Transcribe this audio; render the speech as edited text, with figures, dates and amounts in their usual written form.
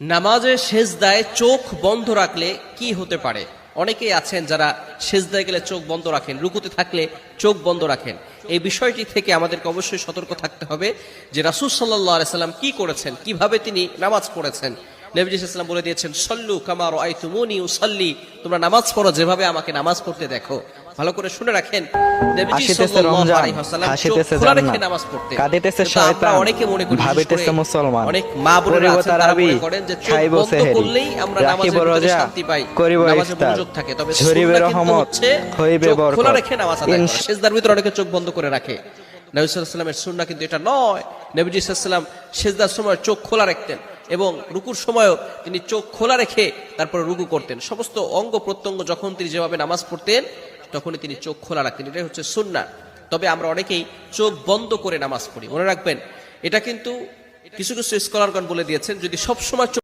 নামাজে সেজদায় চোখ বন্ধ রাখলে কি হতে পারে? অনেকেই আছেন যারা সেজদায় গেলে চোখ বন্ধ রাখেন, রুকুতে থাকলে চোখ বন্ধ রাখেন। এই বিষয়টি থেকে আমাদেরকে অবশ্যই সতর্ক থাকতে হবে যে রাসূল সাল্লাল্লাহু আলাইহি সাল্লাম কি করেছেন, কিভাবে তিনি নামাজ পড়েছেন। নবীজি সাল্লাল্লাহু আলাইহি ওয়াসাল্লাম বলে দিয়েছেন, সল্লু কামা রাআইতুমুনি উসাল্লি, তোমরা নামাজ পড়ো যেভাবে আমাকে নামাজ পড়তে দেখো। ভালো করে শুনে রাখেন, নবীজি সাল্লাল্লাহু আলাইহি ওয়াসাল্লাম চোখ খোলা রেখে নামাজ পড়তেন। কাঁদিতেছে আমরা শয়তান, অনেকে মনে করি, ভাবিতেছে মুসলমান, অনেক মা বোনেরা আছেন তারা মনে করেন যে চোখ বন্ধ করলেই আমরা নামাজের ভিতরে শান্তি পাই, নামাজে মনোযোগ থাকে। তবে সুন্নাহ কিন্তু হচ্ছে চোখ খোলা রেখে নামাজ আদায় করা। সিজদার ভিতরে অনেকে চোখ বন্ধ করে রাখে। নবী সাল্লাল্লাহু আলাইহি ওয়াসাল্লামের সুন্নাহ কিন্তু এটা নয়। নবীজি সাল্লাল্লাহু আলাইহি ওয়াসাল্লাম সিজদার সময় চোখ খোলা রাখতেন এবং রুকুর সময়ও তিনি চোখ খোলা রেখে তারপরে রুকু করতেন। সমস্ত অঙ্গ প্রত্যঙ্গ যখন তিনি যেভাবে নামাজ পড়তেন তখনই তিনি চোখ খোলা রাখতেন। এটাই হচ্ছে সুন্নাহ। তবে আমরা অনেকেই চোখ বন্ধ করে নামাজ পড়ি। মনে রাখবেন, এটা কিন্তু কিছু কিছু স্কলারগণ বলে দিয়েছেন, যদি সব সময় চোখ